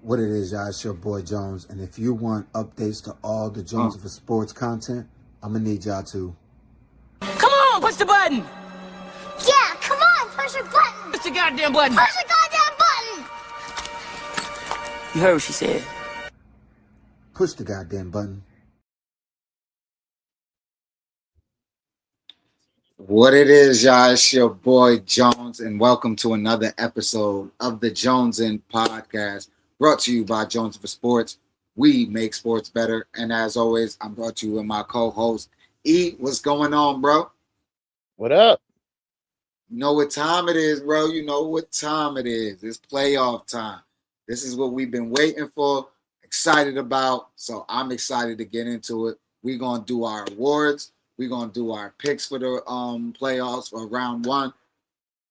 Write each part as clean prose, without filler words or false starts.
What it is, y'all, it's your boy Jones. And if you want updates to all the Jones for Sports content, I'm going to need y'all to. Come on, push the button! Yeah, come on, push the button! Push the goddamn button! Push the goddamn button! You heard what she said. Push the goddamn button. What it is, y'all, it's your boy Jones, and welcome to another episode of the Jones In Podcast, brought to you by Jones for Sports. We make sports better, and as always, I'm brought to you with my co-host, E. What's going on, bro? What up? You know what time it is, bro. You know what time it is. It's playoff time. This is what we've been waiting for, excited about, so I'm excited to get into it. We're going to do our awards. We're going to do our picks for the playoffs for round one,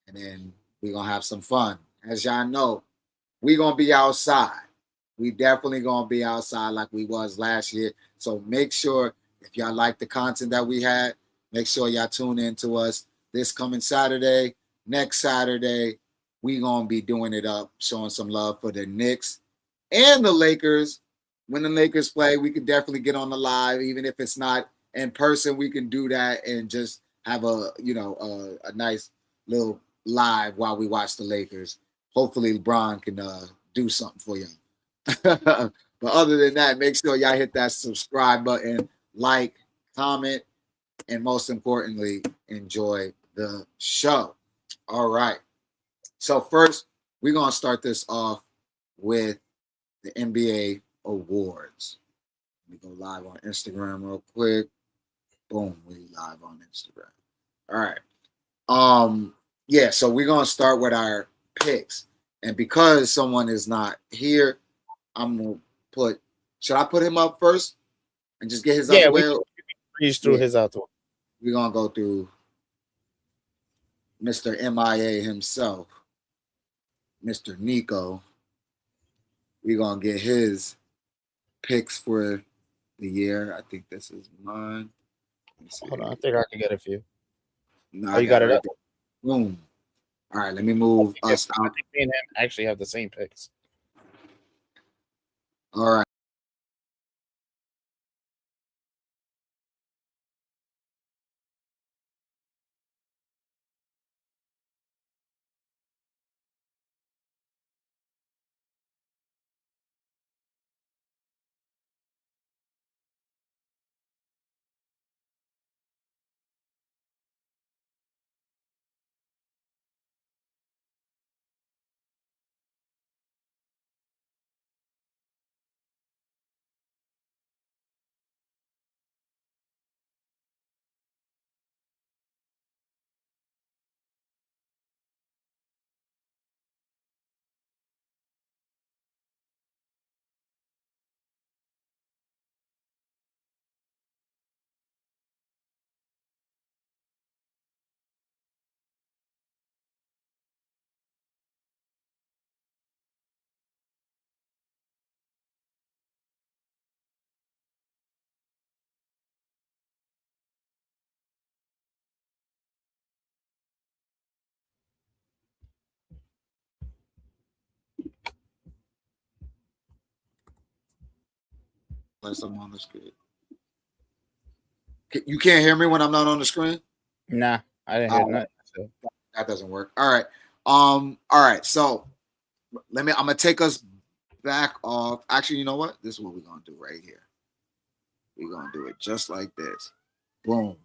and then we're going to have some fun. As y'all know, we're going to be outside. We definitely going to be outside like we was last year. So make sure, if y'all like the content that we had, make sure y'all tune in to us this coming Saturday. Next Saturday, we're going to be doing it up, showing some love for the Knicks and the Lakers. When the Lakers play, we could definitely get on the live, even if it's not in person. We can do that and just have a nice little live while we watch the Lakers. Hopefully LeBron can do something for you. But other than that, make sure y'all hit that subscribe button, like, comment, and most importantly, enjoy the show. All right. So first, we're going to start this off with the NBA awards. Let me go live on Instagram real quick. Boom, we live on Instagram. All right. Yeah, so we're gonna start with our picks. And because someone is not here, I'm gonna put, should I put him up first and just get his out the way? Breeze through his out the way. We're gonna go through Mr. MIA himself, Mr. Nico. We're gonna get his picks for the year. I think this is mine. Hold on, I think I can get it for you. No, you got it up? Boom. All right, let me move us out. I think me and him actually have the same picks. All right. Unless I'm on the screen. You can't hear me when I'm not on the screen? Nah, I didn't hear nothing. So. That doesn't work. All right. All right. So I'm gonna take us back off. Actually, you know what? This is what we're gonna do right here. We're gonna do it just like this. Boom.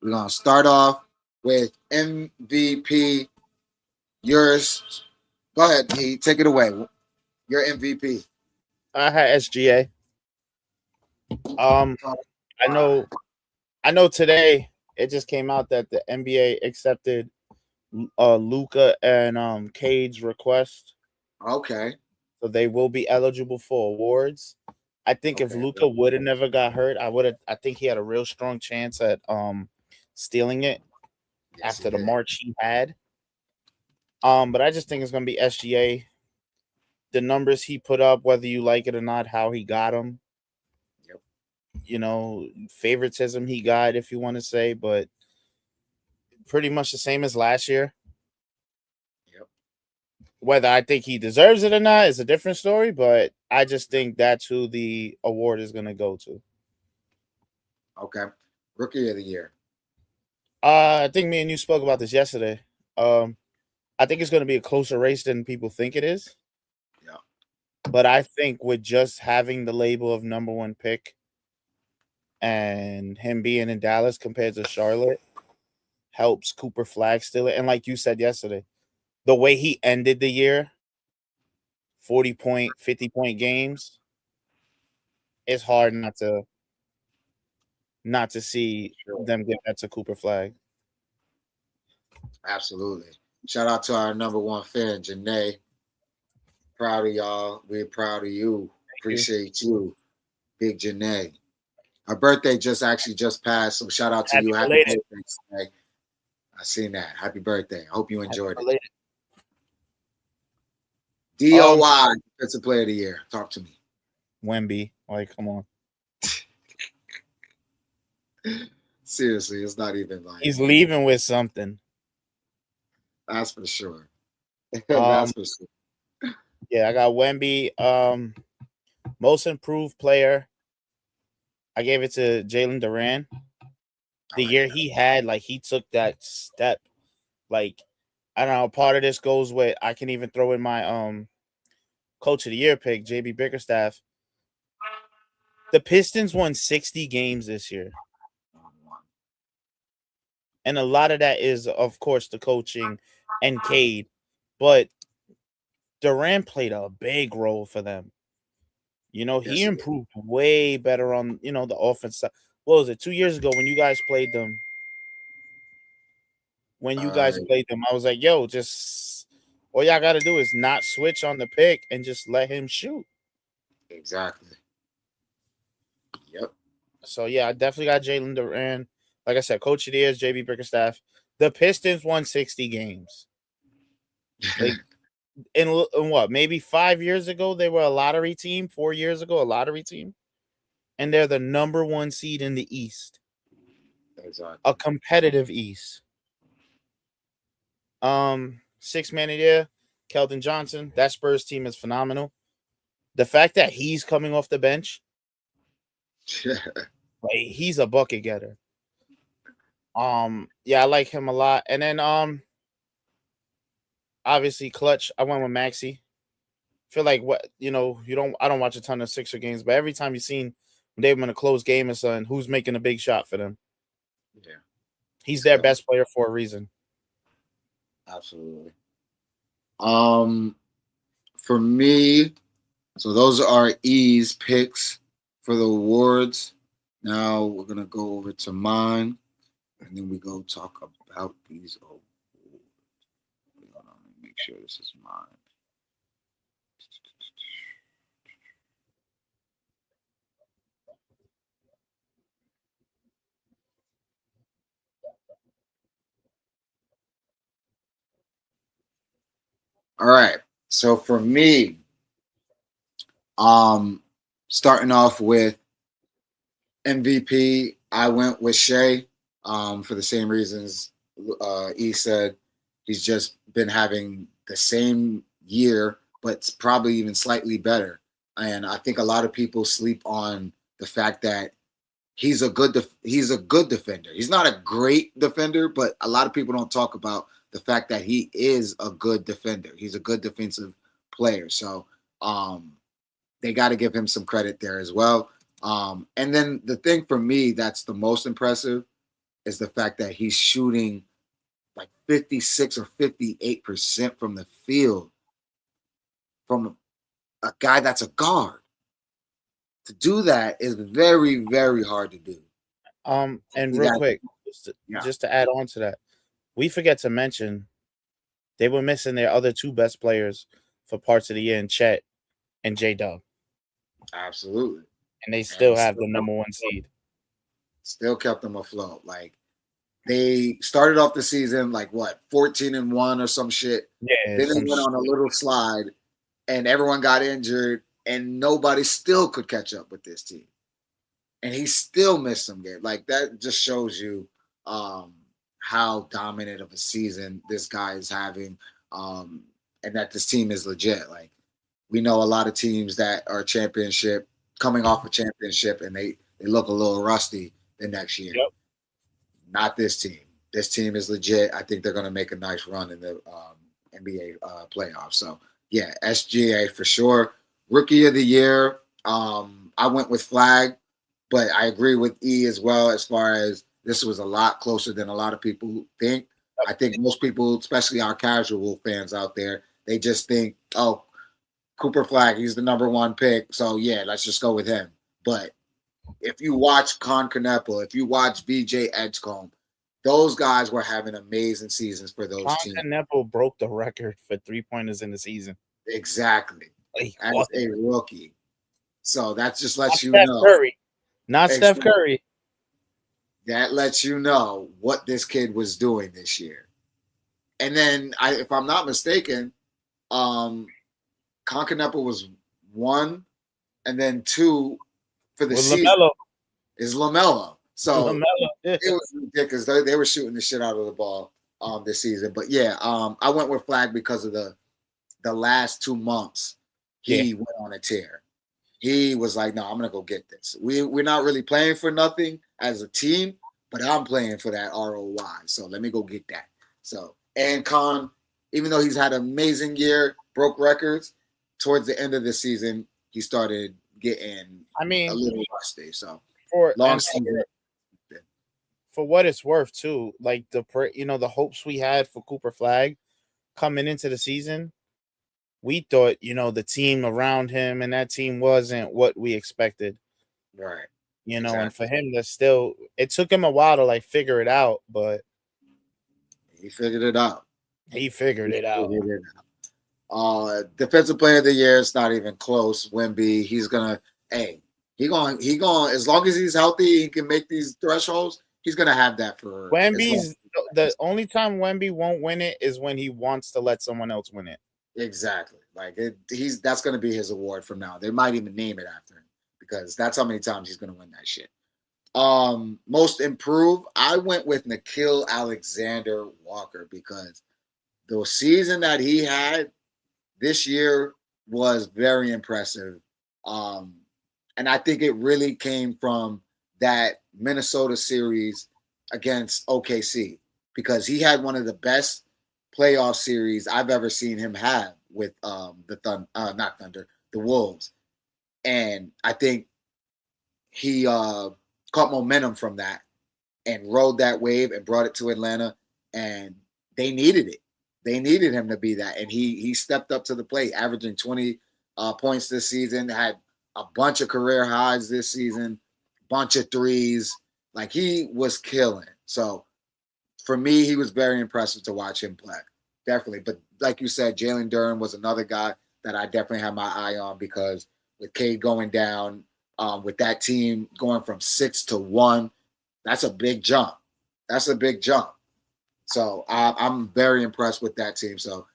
We're gonna start off with MVP. Yours. Go ahead, E. Take it away. Your MVP. I had SGA. I know today it just came out that the NBA accepted Luka and Cade's request. Okay. So they will be eligible for awards. I think if Luka would have never got hurt, I think he had a real strong chance at stealing it after the March he had. But I just think it's gonna be SGA. The numbers he put up, whether you like it or not, how he got them. Yep. You know, favoritism he got, if you want to say, but pretty much the same as last year. Yep. Whether I think he deserves it or not is a different story, but I just think that's who the award is going to go to. Okay. Rookie of the year. I think me and you spoke about this yesterday. I think it's going to be a closer race than people think it is. Yeah. But I think with just having the label of number one pick and him being in Dallas compared to Charlotte helps Cooper Flag still. And like you said yesterday, the way he ended the year, 40-point, 50-point games, it's hard not to see Sure. them give that to Cooper Flag. Absolutely. Shout out to our number one fan, Janae. Proud of y'all. We're proud of you. Appreciate you, Big Janae. Her birthday just passed, so shout out to Happy you. Happy belated. birthday, Janae. I seen that. Happy birthday. I hope you enjoyed it. Belated. DOI, Defensive Player of the Year. Talk to me. Wemby, like, come on. Seriously, it's not even like He's leaving with something. that's for sure. Um, That's for sure. Yeah, I got Wemby. Most improved player. I gave it to Jalen Duran. The year he had, like, he took that step. Like, I don't know. Part of this goes with I can even throw in my coach of the year pick, JB Bickerstaff. The Pistons won 60 games this year. And a lot of that is, of course, the coaching and Cade. But Durant played a big role for them. You know, he improved way better on, the offense side. What was it, 2 years ago when you guys played them? When you guys played them, I was like, yo, just all y'all got to do is not switch on the pick and just let him shoot. Exactly. Yep. So, yeah, I definitely got Jalen Duran. Like I said, coach of the year is JB Bickerstaff. The Pistons won 60 games. Like, in what, maybe 5 years ago, they were a lottery team. 4 years ago, a lottery team. And they're the number one seed in the East. Exactly. A competitive East. Six man of the year, Keldon Johnson. That Spurs team is phenomenal. The fact that he's coming off the bench, like, he's a bucket getter. Yeah, I like him a lot. And then obviously clutch. I went with Maxey. Feel like I don't watch a ton of Sixer games, but every time you've seen they were in a close game or something, who's making a big shot for them? Yeah. He's their best player for a reason. Absolutely. For me, so those are E's picks for the awards. Now we're gonna go over to mine, and then we go talk about these awards. Hold on, let me make sure this is mine. All right. So for me, starting off with MVP, I went with Shea for the same reasons E said. He's just been having the same year, but it's probably even slightly better. And I think a lot of people sleep on the fact that he's a good defender. He's not a great defender, but a lot of people don't talk about the fact that he is a good defender. He's a good defensive player. So they got to give him some credit there as well. And then the thing for me that's the most impressive is the fact that he's shooting like 56 or 58% from the field from a guy that's a guard. To do that is very, very hard to do. And real quick, just to add on to that, we forget to mention they were missing their other two best players for parts of the year in Chet and J-Dub. Absolutely. And they still have the number one seed. Still kept them afloat. Like, they started off the season like 14-1 or some shit. Yeah. Then they went on a little slide and everyone got injured and nobody still could catch up with this team. And he still missed some games. Like, that just shows you how dominant of a season this guy is having. and that this team is legit. Like we know a lot of teams that are coming off a championship, and they look a little rusty the next year. Yep. Not this team. This team is legit. I think they're going to make a nice run in the NBA playoffs. So yeah, SGA for sure. Rookie of the year. I went with Flag, but I agree with E as well as far as this was a lot closer than a lot of people think. I think most people, especially our casual fans out there, they just think, oh, Cooper Flag, he's the number one pick. So, yeah, let's just go with him. But if you watch Con Kneppel, if you watch VJ Edgecombe, those guys were having amazing seasons for those teams. Con Kneppel broke the record for three-pointers in the season. Exactly. As a rookie. So that just lets you Steph know. Curry. Not Steph Curry. That lets you know what this kid was doing this year. And then, if I'm not mistaken, Con Kneppel was 1, and then 2 for the season is LaMelo. So it was ridiculous. They were shooting the shit out of the ball this season. But yeah, I went with Flag because of the last 2 months he went on a tear. He was like, no, I'm going to go get this. We're not really playing for nothing as a team, but I'm playing for that ROI. So let me go get that. So, and Con, even though he's had an amazing year, broke records, towards the end of the season, he started getting a little rusty. So, for what it's worth, too, like the hopes we had for Cooper Flag coming into the season, we thought, the team around him and that team wasn't what we expected. Right. Exactly. And for him to it took him a while to figure it out, but he figured it out. Defensive player of the year, it's not even close. Wemby, he's gonna, he going as long as he's healthy, he can make these thresholds. He's gonna have that for Wemby's. The only time Wemby won't win it is when he wants to let someone else win it. Exactly. That's going to be his award from now. They might even name it after him because that's how many times he's going to win that shit. Most improved, I went with Nickeil Alexander-Walker because the season that he had this year was very impressive. And I think it really came from that Minnesota series against OKC because he had one of the best playoff series I've ever seen him have with the Wolves. And I think he caught momentum from that and rode that wave and brought it to Atlanta, and they needed it. They needed him to be that, and he stepped up to the plate, averaging 20 points this season, had a bunch of career highs this season, bunch of threes. He was killing. So for me, he was very impressive to watch him play. Definitely. But like you said, Jalen Duren was another guy that I definitely had my eye on because with Cade going down, with that team going from 6 to 1, that's a big jump. So I'm very impressed with that team. So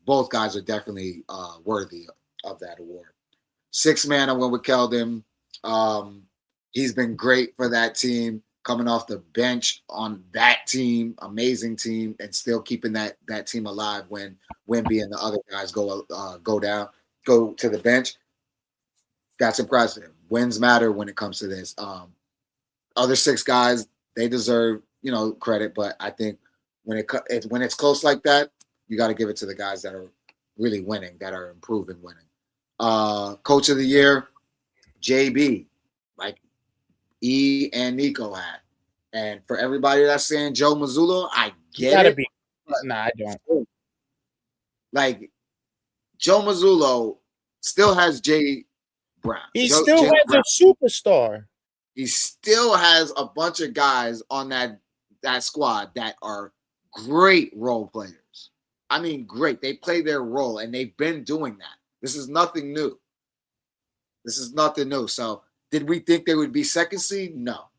both guys are definitely worthy of that award. Sixth man, I went with Keldon. He's been great for that team, coming off the bench on that team, amazing team, and still keeping that team alive when Wemby and the other guys go to the bench. That's impressive. Wins matter when it comes to this. Other 6 guys, they deserve credit, but I think when it's close like that, you got to give it to the guys that are really winning, that are improving winning. Coach of the year, JB, like E and Nico had. And for everybody that's saying Joe Mazzulla, I get it. I don't. Joe Mazzulla still has Jay Brown. He still has a superstar. He still has a bunch of guys on that squad that are great role players. I mean, great. They play their role, and they've been doing that. This is nothing new. So did we think they would be second seed? No.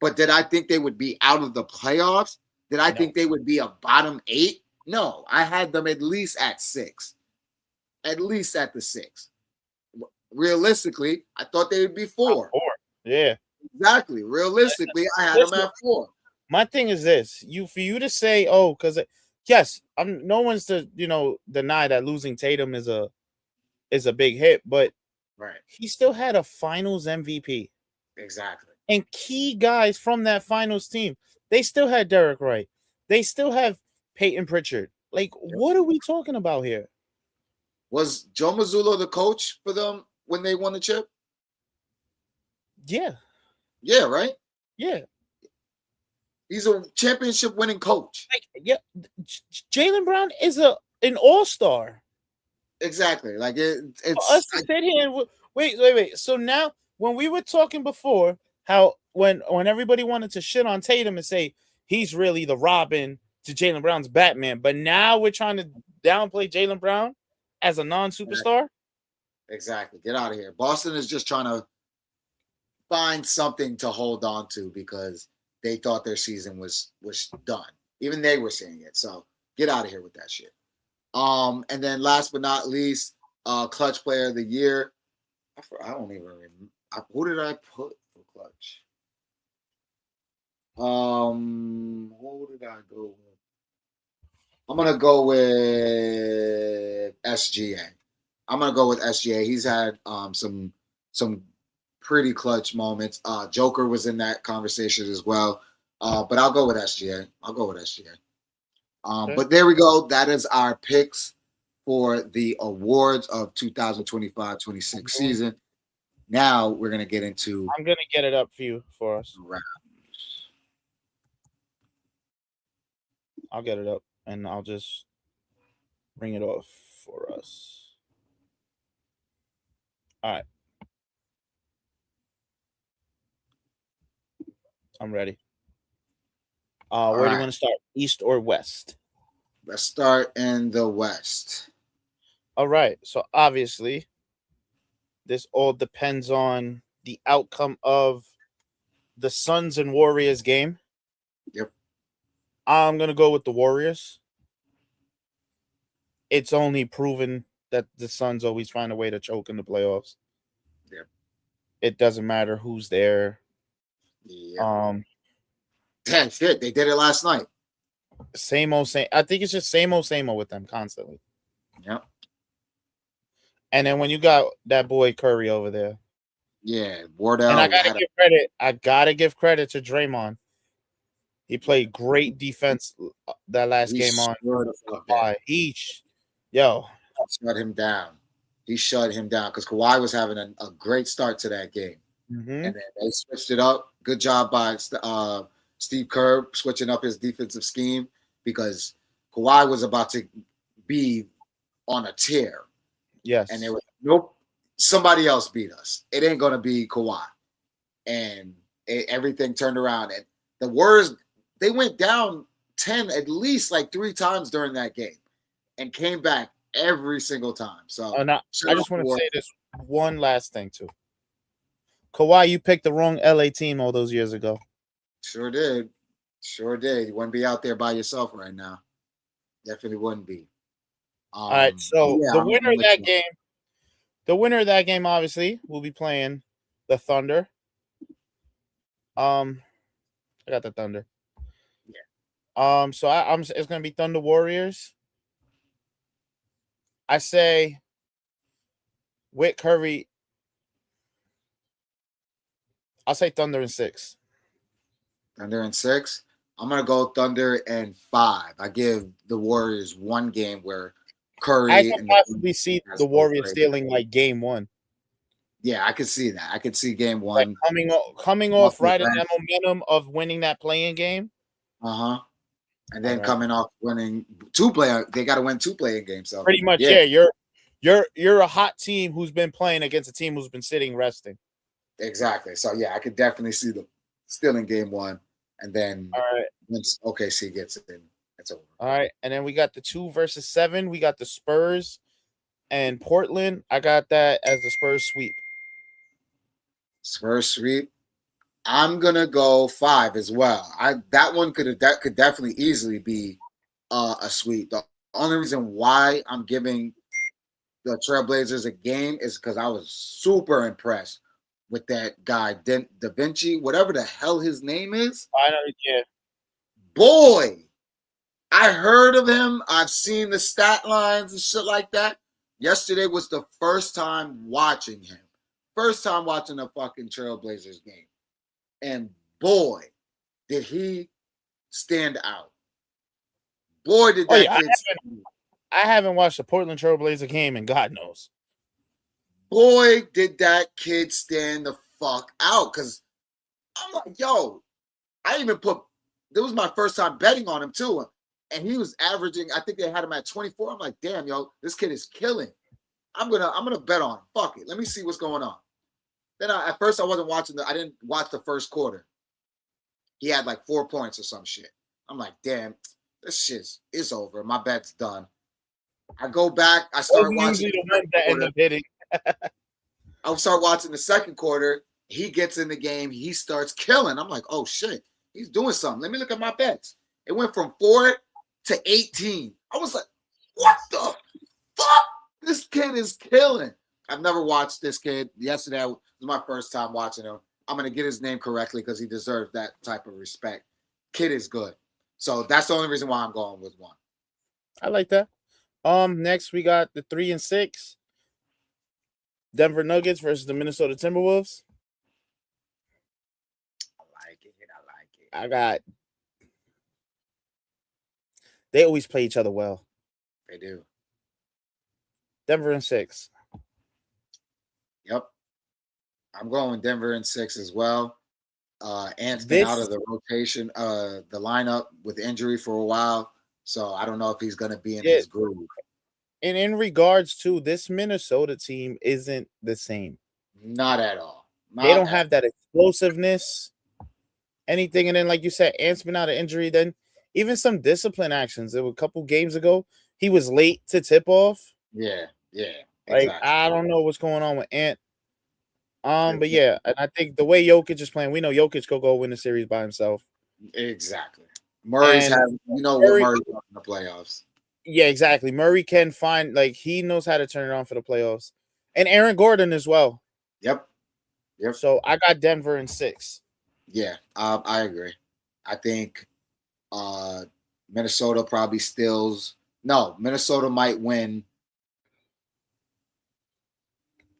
But did I think they would be out of the playoffs? Did I think they would be a bottom 8? No. I had them at least at 6. At least at the 6. Realistically, I thought they would be 4. 4. Yeah. Exactly. Realistically, I had them at 4. My thing is this: for you to say, because yes, no one's to deny that losing Tatum is a big hit, but Right. he still had a Finals MVP Exactly. and key guys from that Finals team. They still had Derek Wright. They still have Peyton Pritchard. Like, what are we talking about here? Was Joe Mazzulla the coach for them when they won the chip? Yeah. Yeah, right? Yeah. He's a championship winning coach. Like, yeah, Jaylen Brown is an all-star. Exactly. Like it's For us to sit here and wait. So now, when we were talking before, how when everybody wanted to shit on Tatum and say he's really the Robin to Jaylen Brown's Batman, but now we're trying to downplay Jaylen Brown as a non-superstar. Exactly. Get out of here. Boston is just trying to find something to hold on to because they thought their season was done. Even they were saying it. So get out of here with that shit. And then last but not least, clutch player of the year. I don't even remember. Who did I put for clutch? Who did I go with? I'm gonna go with SGA. I'm gonna go with SGA. He's had some pretty clutch moments. Joker was in that conversation as well. But I'll go with SGA. Okay. But there we go. That is our picks for the awards of 2025-26 season. Now we're gonna get into. I'm gonna get it up for us. Rounds. I'll get it up and I'll just bring it off for us. All right. I'm ready. Where do you want to start? East or West? Let's start in the West. All right. So obviously, this all depends on the outcome of the Suns and Warriors game. Yep. I'm going to go with the Warriors. It's only proven that the Suns always find a way to choke in the playoffs. Yep. It doesn't matter who's there. Yep. Damn shit, they did it last night. Same old same. I think it's just same old with them constantly. Yep. And then when you got that boy Curry over there. Yeah, Wardell. And I gotta give credit to Draymond. He played great defense that last game on. He shut him down. He shut him down because Kawhi was having a great start to that game. Mm-hmm. And then they switched it up. Good job by Steve Kerr switching up his defensive scheme because Kawhi was about to be on a tear. Yes. And there was nope. Somebody else beat us. It ain't gonna be Kawhi. And everything turned around. And the Warriors, they went down 10 at least like 3 times during that game and came back every single time. So I just want to say this one last thing too. Kawhi, you picked the wrong LA team all those years ago. Sure did. You wouldn't be out there by yourself right now. Definitely wouldn't be. All right, so the winner of that game, obviously, will be playing the Thunder. I got the Thunder. Yeah. So it's gonna be Thunder Warriors. I say with Curry. I'll say Thunder in 6. Thunder in 6. I'm gonna go Thunder in 5. I give the Warriors one game where Curry. I can possibly see the Warriors stealing like game 1. Yeah, I could see that. I could see game 1 like coming off right in that momentum of winning that playing game. And then coming off winning 2 player. They got to win 2 playing games. So pretty much, yeah. You're a hot team who's been playing against a team who's been sitting resting. Exactly. So yeah, I could definitely see them stealing game 1, and then once OKC gets it, it's over. All right, and then we got the 2 versus 7. We got the Spurs and Portland. I got that as the Spurs sweep. Spurs sweep. I'm gonna go 5 as well. That could definitely easily be a sweep. The only reason why I'm giving the Trailblazers a game is because I was super impressed with that guy, Da Vinci, whatever the hell his name is. I know, yeah. Boy, I heard of him. I've seen the stat lines and shit like that. Yesterday was the first time watching him. First time watching a fucking Trailblazers game. And boy, did he stand out. Boy, did Oh that yeah, kid I haven't watched a Portland Trailblazer game in God knows. Boy, did that kid stand the fuck out. Because I'm like, yo, I even put, this was my first time betting on him too. And he was averaging, I think they had him at 24. I'm like, damn, yo, this kid is killing. I'm gonna bet on him. Fuck it. Let me see what's going on. Then at first I wasn't watching I didn't watch the first quarter. He had like 4 points or some shit. I'm like, damn, this shit is over. My bet's done. I go back, I start watching the one that end up hitting. I'll start watching the second quarter. He gets in the game. He starts killing. I'm like, oh shit, he's doing something. Let me look at my bets. It went from 4 to 18. I was like, what the fuck? This kid is killing. I've never watched this kid. Yesterday was my first time watching him. I'm going to get his name correctly because he deserves that type of respect. Kid is good. So that's the only reason why I'm going with one. I like that. Next we got the 3 and 6. Denver Nuggets versus the Minnesota Timberwolves. I like it. I got. They always play each other well. They do. Denver in 6. Yep. I'm going Denver in 6 as well. Ant's been out of the rotation, the lineup with injury for a while. So I don't know if he's going to be in his groove. And in regards to this Minnesota team isn't the same. Not at all. They don't have that explosiveness, anything. And then, like you said, Ant's been out of injury. Then even some discipline actions. There were a couple games ago. He was late to tip off. Yeah. Like, exactly. I don't know what's going on with Ant. But yeah, and I think the way Jokic is playing, we know Jokic could go win the series by himself. Exactly. Murray's having, what Murray's doing in the playoffs. Yeah, exactly. Murray can find, like, he knows how to turn it on for the playoffs. And Aaron Gordon as well. Yep. So I got Denver in 6. Yeah, I agree. I think Minnesota probably steals. No, Minnesota might win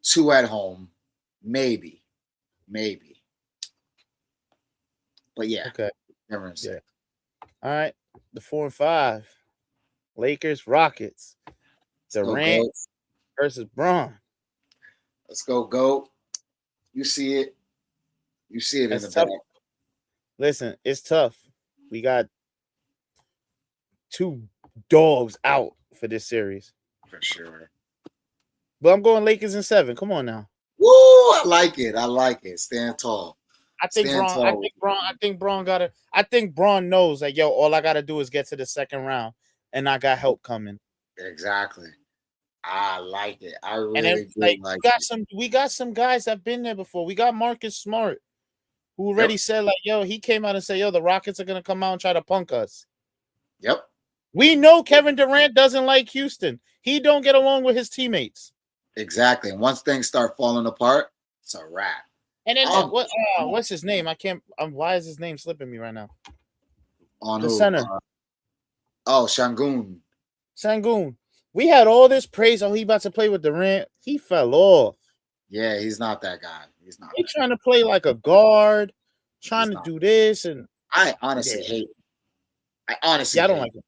2 at home. Maybe. But yeah. Okay. Denver in 6. Yeah. All right. The 4 and 5. Lakers, Rockets. Durant versus Bron. Let's go, GOAT. You see it. In the back. Listen, it's tough. We got 2 dogs out for this series. For sure. But I'm going Lakers in 7. Come on now. Woo! I like it. Stand tall. I think Bron knows that, yo, all I gotta do is get to the second round, and I got help coming. Exactly. I like it. I really and then, we got some guys that been there before. We got Marcus Smart, who already said, like, yo, he came out and said, yo, the Rockets are gonna come out and try to punk us. Yep. We know Kevin Durant doesn't like Houston. He don't get along with his teammates. Exactly. And once things start falling apart, it's a wrap. And then what's his name? I can't. Why is his name slipping me right now? On the who? center. Şengün. Şengün. We had all this praise. Oh, he about to play with Durant. He fell off. Yeah, he's not that guy. He's trying to play like a guard, trying to do this, and I honestly hate him. I don't like him.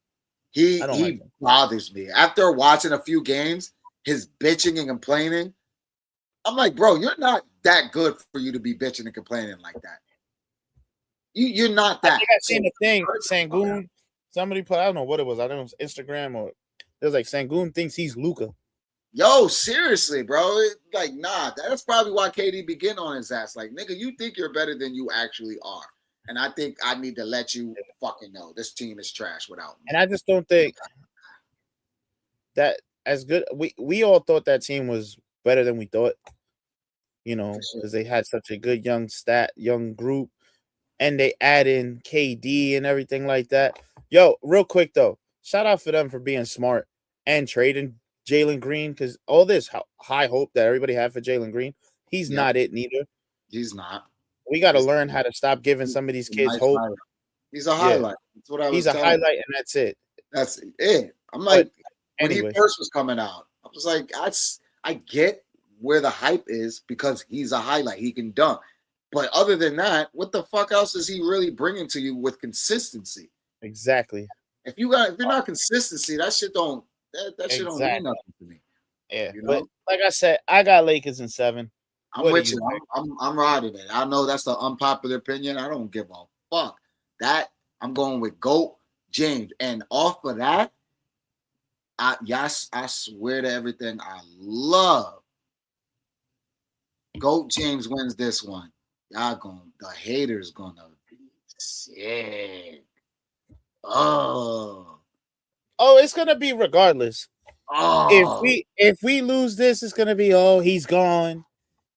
He bothers me. After watching a few games, his bitching and complaining, I'm like, bro, you're not that good for you to be bitching and complaining like that. You're not that. I think I seen the thing. Şengün, somebody put, I don't know what it was. I don't know if it was Instagram or it was like Şengün thinks he's Luka. Yo, seriously, bro. Like, nah, that's probably why KD be getting on his ass. Like, nigga, you think you're better than you actually are. And I think I need to let you fucking know this team is trash without me. And I just don't think that as good. We all thought that team was better than we thought, you know, because they had such a good young group, and they add in KD and everything like that. Yo, real quick though, shout out for them for being smart and trading Jalen Green, because all this high hope that everybody had for Jalen Green, he's not it neither. He's not. We got to learn how to stop giving some of these kids hope. Highlight. He's a highlight. That's what I was He's a highlight, and that's it. That's it. I'm like, when he Anyway, first was coming out, I was like, I get where the hype is because he's a highlight. He can dunk. But other than that, what the fuck else is he really bringing to you with consistency? exactly. If you're not consistency, that shit don't mean Exactly. nothing to me. Yeah. You But know, like I said, I got Lakers in 7. I'm What do with you you. think? I'm riding it. I know that's the unpopular opinion. I don't give a fuck. That I'm going with GOAT James. And off of that, I swear to everything I love. GOAT James wins this one. The haters gonna be sick. Oh, Oh, it's gonna be regardless. oh, If we lose this, it's gonna be he's gone.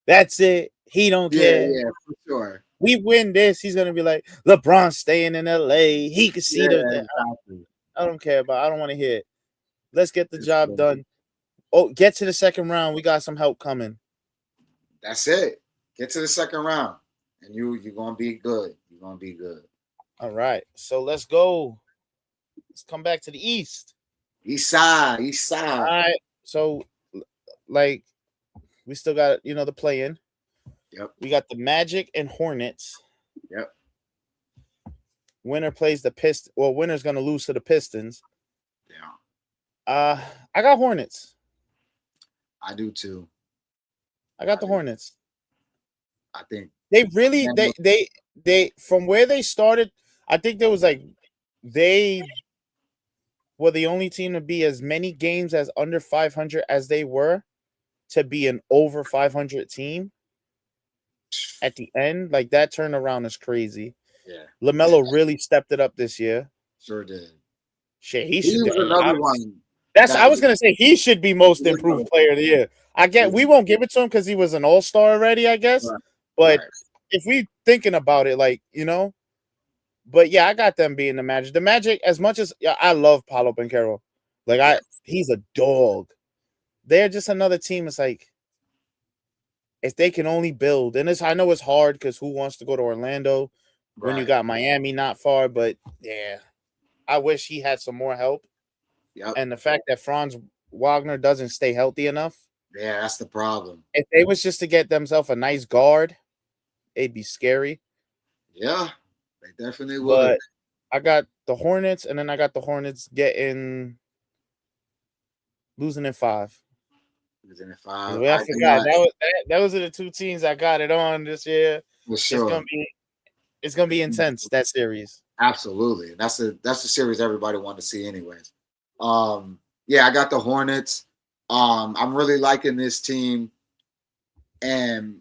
That's it. He don't care. yeah, for sure. We win this, he's gonna be like LeBron staying in LA. He can see Yeah, the. exactly. I don't care about. I don't want to hear it. Let's get the It's job true. done. Oh, get to the second round. We got some help coming. That's it. Get to the second round, and you're gonna be good. You're gonna be good. All right. So let's go. Let's come back to the East. East side, east All side. right. So like we still got the play in. Yep, We got the Magic and Hornets. yep. Winner plays the Pistons. Well, winner's gonna lose to the Pistons. Yeah, I got Hornets. I do too. I got the Hornets. I think They really they from where they started, I think there was like they were the only team to be as many games as under 500 as they were to be an over 500 team at the end. Like that turnaround is crazy. yeah, LaMelo really stepped it up this year. sure did. Shit, he He should. was another one I was that gonna say he should be most improved player of the year. We won't give it to him because he was an all-star already, I guess. right, But right. if we thinking about it, but yeah, I got them being the Magic. The Magic, as much as I love Paulo Banchero, Yeah. he's a dog. They're just another team. It's like if they can only build, and I know it's hard because who wants to go to Orlando when you Right. got Miami not far? But yeah, I wish he had some more help. Yep. And the fact that Franz Wagner doesn't stay healthy enough. Yeah, that's the problem. If they was just to get themselves a nice guard, it'd be scary. Yeah, they definitely would. But I got the Hornets, and then I got the Hornets losing in 5. Losing in 5. I forgot that was the 2 teams I got it on this year. For sure. It's gonna be intense, that series. Absolutely. That's the series everybody wanted to see anyways. Yeah, I got the Hornets. I'm really liking this team. And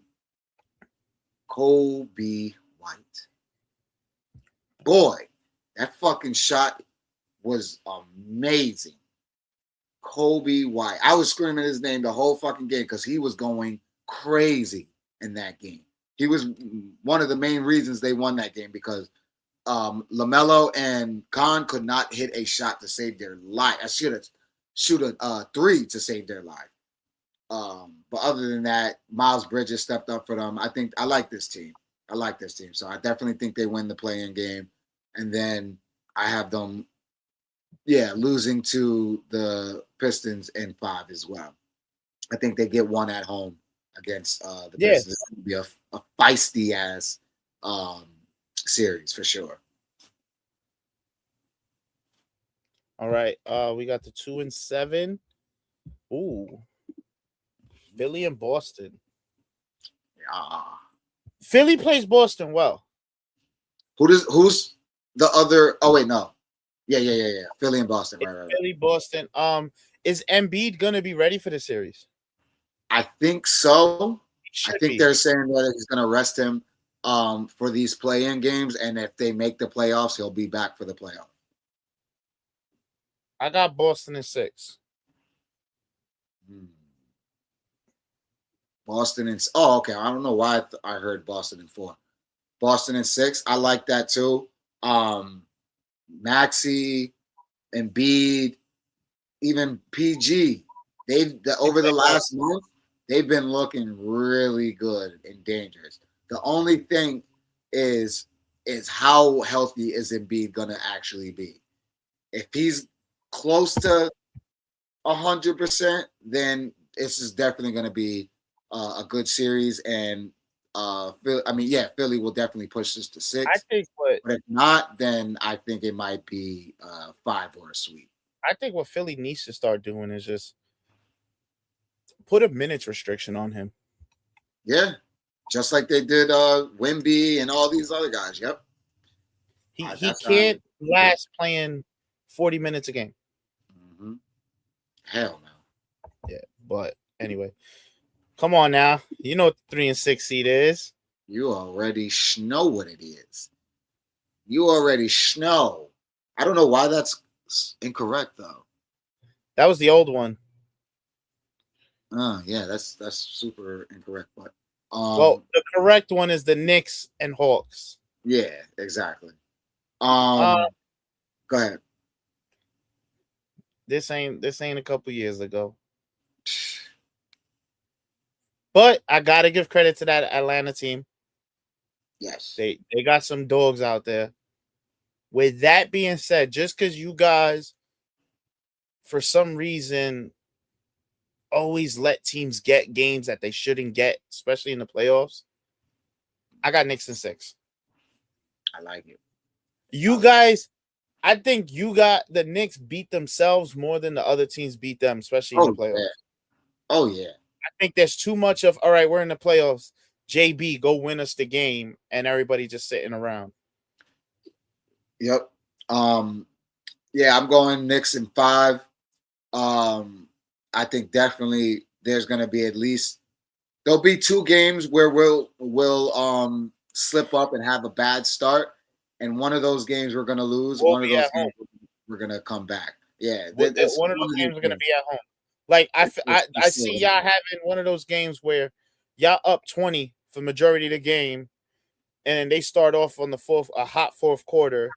Kobe White. Boy, that fucking shot was amazing. Kobe White. I was screaming his name the whole fucking game because he was going crazy in that game. He was one of the main reasons they won that game because LaMelo and Khan could not hit a shot to save their life. I shoot a 3 to save their life. But other than that, Miles Bridges stepped up for them. I like this team. So I definitely think they win the play-in game. And then I have them, losing to the Pistons in 5 as well. I think they get one at home against the Pistons. It's going to be a feisty ass series for sure. All right. We got the 2 and 7. Ooh. Philly and Boston. Yeah. Philly plays Boston well. Who's the other? Oh wait, no. Yeah. Philly and Boston. Right. Philly, Boston. Is Embiid gonna be ready for the series? I think so. I think be. They're saying that he's gonna rest him for these play-in games, and if they make the playoffs, he'll be back for the playoff. I got Boston in 6. Boston in okay. I don't know why I heard Boston in 4. Boston in 6. I like that too. Maxey, Embiid, even PG. Over the last month, they've been looking really good and dangerous. The only thing is how healthy is Embiid gonna actually be? If he's close to 100%, then this is definitely going to be a good series. And Philly will definitely push this to I 6. think But if not, then I think it might be 5 or a sweep. what Philly needs to start doing is just put a minutes restriction on him. Yeah, just like they did Wemby and all these other guys. Yep. He can't last playing 40 minutes a game. Mm-hmm. Hell no. Yeah, but anyway, come on now. You know what the 3 and 6 seed is. You already know what it is. You already know. I don't know why that's incorrect though. That was the old one. Yeah, that's super incorrect. But Well, the correct one is the Knicks and Hawks. yeah, exactly. Uh, Go ahead. This ain't a couple years ago. But I gotta give credit to that Atlanta team. Yes. They got some dogs out there. With that being said, just because you guys, for some reason, always let teams get games that they shouldn't get, especially in the playoffs, I got Knicks in 6. I like it. You guys, I think you got the Knicks beat themselves more than the other teams beat them, especially in the playoffs. Yeah. Oh yeah. I think there's too much of, all right, we're in the playoffs. JB, go win us the game, and everybody just sitting around. Yep. Yeah, I'm going Knicks in 5. I think definitely there's going to be at least there'll be 2 games where we'll slip up and have a bad start, and one of those games we're going to lose. One of those games we're going to come back. Yeah, one of those games are going to be at home. Like I see y'all having one of those games where y'all up 20 for majority of the game, and they start off on a hot fourth quarter,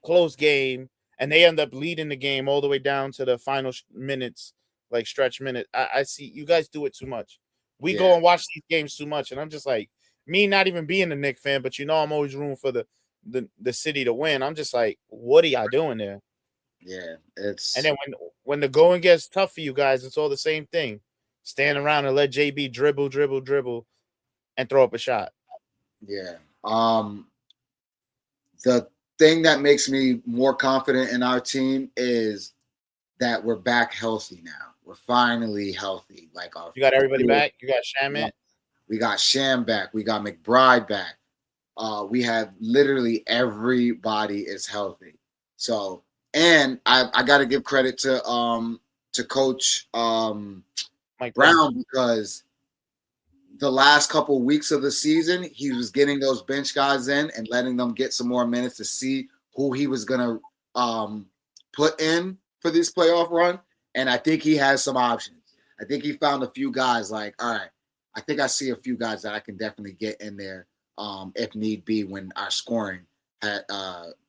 close game, and they end up leading the game all the way down to the final minutes, like stretch minute. I see you guys do it too much. We go and watch these games too much, and I'm just like, me not even being a Knicks fan, but I'm always rooting for the city to win. I'm just like, what are y'all doing there? Yeah, it's and then when the going gets tough for you guys, it's all the same thing. Stand around and let JB dribble, and throw up a shot. Yeah. The thing that makes me more confident in our team is that we're back healthy now. We're finally healthy. Like you got everybody back. You got Shaman. We got Sham back. We got McBride back. We have literally everybody is healthy. So, and I got to give credit to Coach Mike Brown, because the last couple of weeks of the season, he was getting those bench guys in and letting them get some more minutes to see who he was going to put in for this playoff run. And I think he has some options. I think he found a few guys like, all right, I think I see a few guys that I can definitely get in there if need be when our scoring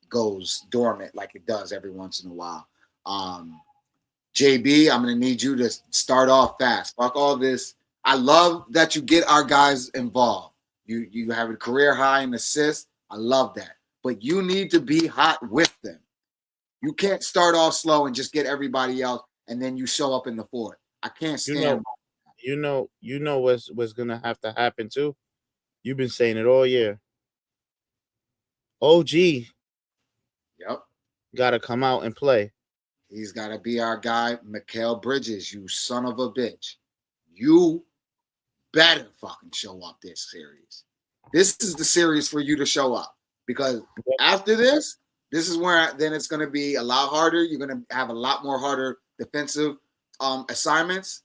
goes dormant like it does every once in a while. JB, I'm going to need you to start off fast. Fuck all this. I love that you get our guys involved. You have a career high in assists. I love that. But you need to be hot with them. You can't start off slow and just get everybody else, and then you show up in the fourth. I can't stand. You know what's gonna have to happen too. You've been saying it all year. OG. Yep. Got to come out and play. He's got to be our guy, Mikal Bridges. You son of a bitch. You better fucking show up this series. This is the series for you to show up, because after this is where then it's going to be a lot harder. You're going to have a lot more harder defensive assignments.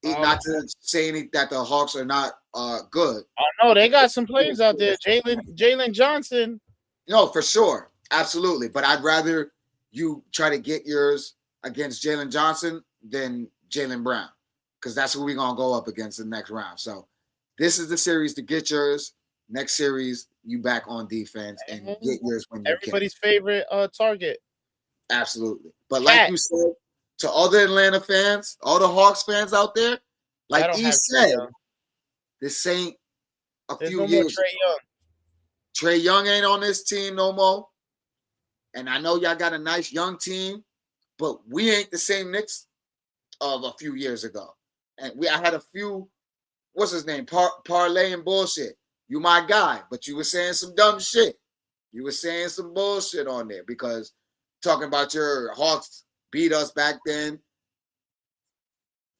Not to say that the Hawks are not good. Oh no, they got some players out there. Jalen Johnson. No, for sure, absolutely. But I'd rather you try to get yours against Jalen Johnson than Jaylen Brown, because that's who we're gonna go up against the next round. So this is the series to get yours. Next series, you back on defense and get yours when you Everybody's favorite target. Absolutely. But like you said, to all the Atlanta fans, all the Hawks fans out there, like he said, this ain't There's few no years. More Trae Young. Trae Young ain't on this team no more. And I know y'all got a nice young team, but we ain't the same Knicks of a few years ago. And I had a few, what's his name, parlay and bullshit. You my guy, but you were saying some dumb shit. You were saying some bullshit on there because talking about your Hawks beat us back then.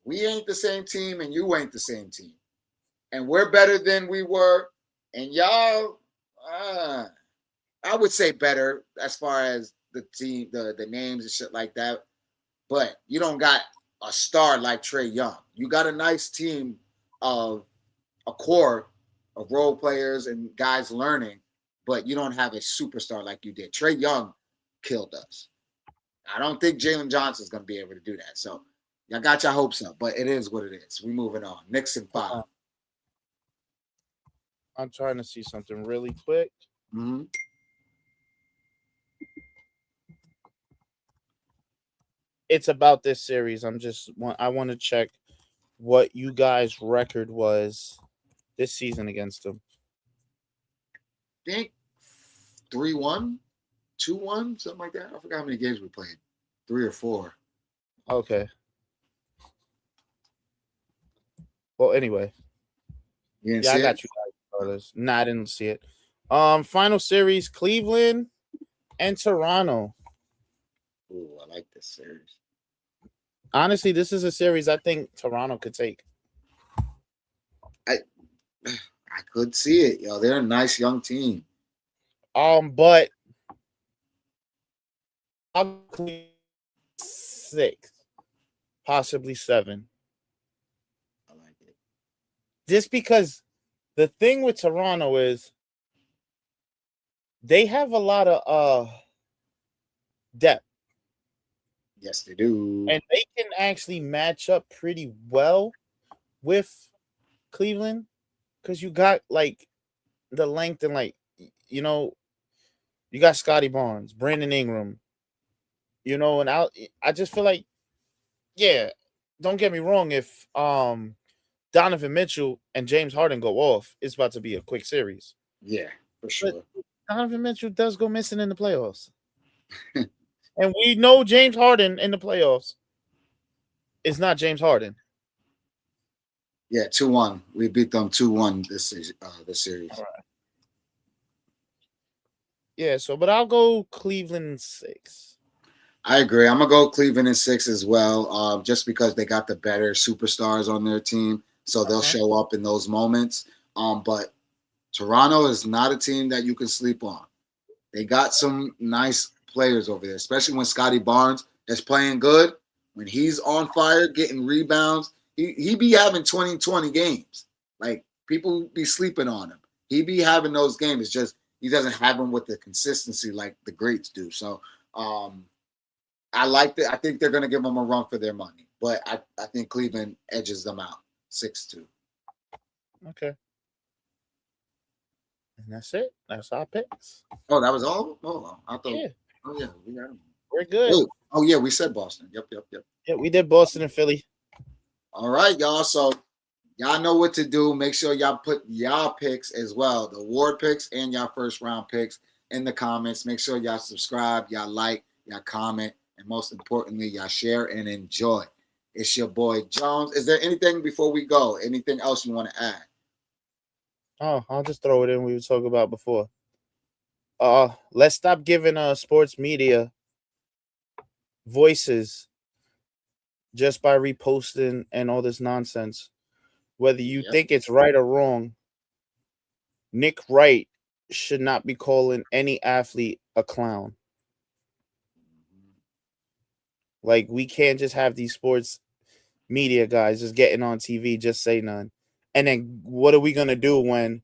We ain't the same team, and you ain't the same team. And we're better than we were. And y'all, I would say better as far as the team, the names and shit like that. But you don't got a star like Trae Young. You got a nice team of a core of role players and guys learning, but you don't have a superstar like you did. Trae Young killed us. I don't think Jalen Johnson's going to be able to do that. So y'all got your hopes up, but it is what it is. We moving on. Knicks in 5. I'm trying to see something really quick. Mm-hmm. It's about this series. I want to check what you guys' record was this season against them. I think 3-1, 2-1, something like that. I forgot how many games we played. 3 or 4. Okay. Well, anyway. You I got you guys, brothers. No, I didn't see it. Final series, Cleveland and Toronto. Ooh, I like this series. Honestly, this is a series I think Toronto could take. I could see it, yo. They're a nice young team. But I'll 6, possibly 7. I like it. Just because the thing with Toronto is they have a lot of depth. Yes, they do. And they can actually match up pretty well with Cleveland because you got like the length and you got Scotty Barnes, Brandon Ingram, and I just feel like, yeah, don't get me wrong, if Donovan Mitchell and James Harden go off, it's about to be a quick series. Yeah, for sure. But Donovan Mitchell does go missing in the playoffs. And we know James Harden in the playoffs is not James Harden. Yeah, 2-1. We beat them 2-1 this series. All right. Yeah, but I'll go Cleveland 6. I agree. I'm gonna go Cleveland in 6 as well, just because they got the better superstars on their team, so they'll show up in those moments. But Toronto is not a team that you can sleep on. They got some nice players over there, especially when Scotty Barnes is playing good. When he's on fire, getting rebounds, he be having 20 games. Like, people be sleeping on him. He be having those games. It's just he doesn't have them with the consistency like the greats do. So I like that. I think they're going to give them a run for their money. But I think Cleveland edges them out 6-2. Okay. And that's it. That's our picks. Oh, that was all? Oh, I thought. Yeah. Oh, yeah. We got them. We're good. Oh, yeah. We said Boston. Yep. Yeah, we did Boston and Philly. All right, y'all. So y'all know what to do. Make sure y'all put y'all picks as well, the award picks and y'all first round picks in the comments. Make sure y'all subscribe, y'all like, y'all comment, and most importantly, y'all share and enjoy. It's your boy Jones. Is there anything before we go? Anything else you want to add? Oh, I'll just throw it in. We were talking about before. Let's stop giving sports media voices just by reposting and all this nonsense. Whether you think it's right or wrong, Nick Wright should not be calling any athlete a clown. Like, we can't just have these sports media guys just getting on TV, just say none. And then what are we going to do when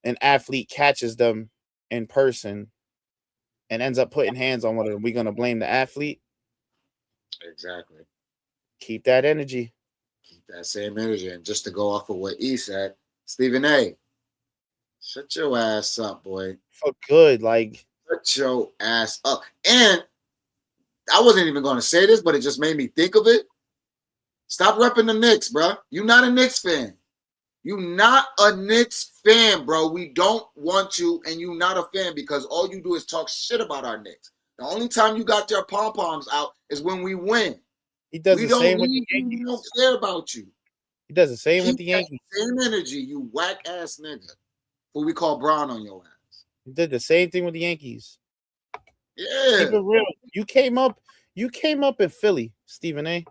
an athlete catches them in person and ends up putting hands on one of them? Are we going to blame the athlete? Exactly. Keep that energy. Keep that same energy. And just to go off of what E said, Stephen A., shut your ass up, boy. For good. Like, shut your ass up. And I wasn't even going to say this, but it just made me think of it. Stop repping the Knicks, bro. You're not a Knicks fan. You're not a Knicks fan, bro. We don't want you, and you're not a fan because all you do is talk shit about our Knicks. The only time you got your pom poms out is when we win. He does We the same with we the Yankees. don't care about you. He does the same with Keep the that Yankees. same energy, you whack ass nigga. What we call Brown on your ass. He did the same thing with the Yankees. Yeah. Keep it real. You came up in Philly, Stephen A.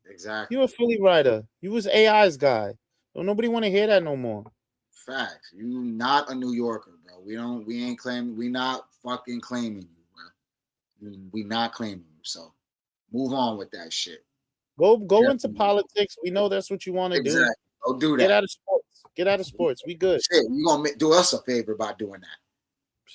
Exactly. You a Philly rider. You was AI's guy. Don't nobody want to hear that no more. Facts. You not a New Yorker, bro. We ain't claiming. We not fucking claiming you, bro. We not claiming you. So move on with that shit. Go into politics. We know that's what you want to do. Exactly. Go do that. Get out of sports. Get out of sports. We good. Shit, you gonna do us a favor by doing that.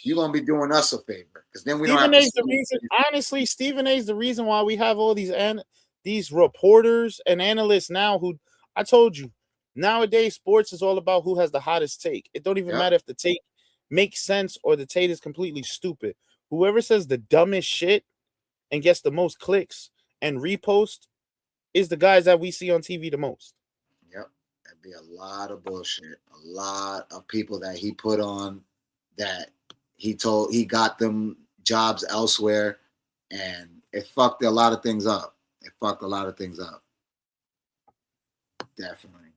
You're gonna be doing us a favor because then we Stephen don't A's the reason. Honestly, Stephen A's the reason why we have all these reporters and analysts now. Who I told you, nowadays sports is all about who has the hottest take. It don't even matter if the take makes sense or the take is completely stupid. Whoever says the dumbest shit and gets the most clicks and repost is the guys that we see on TV the most. Yep, that'd be a lot of bullshit. A lot of people that he put on that he got them jobs elsewhere, and it fucked a lot of things up. Definitely.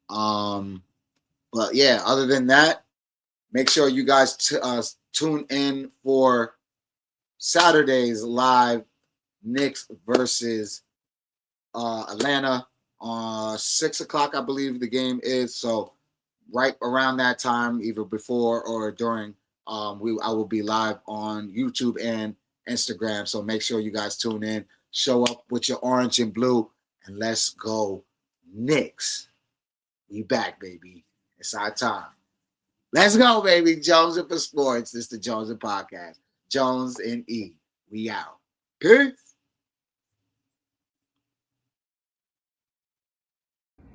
But yeah, other than that, make sure you guys tune in for Saturday's live Knicks versus Atlanta 6 o'clock, I believe the game is. So right around that time, either before or during, I will be live on YouTube and Instagram. So make sure you guys tune in, show up with your orange and blue, and let's go Knicks. We back, baby. It's our time. Let's go, baby. Jones for Sports. This is the Jones and Podcast. Jones and E. We out. Peace.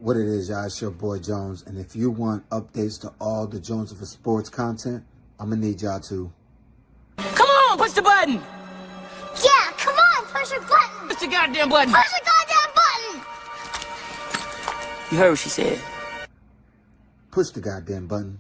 What it is, y'all, it's your boy Jones, and if you want updates to all the Jones for Sports content, I'm gonna need y'all to Come on, push the button. Yeah, come on, push your button. Push the goddamn button. Push the goddamn button. You heard what she said. push the goddamn button.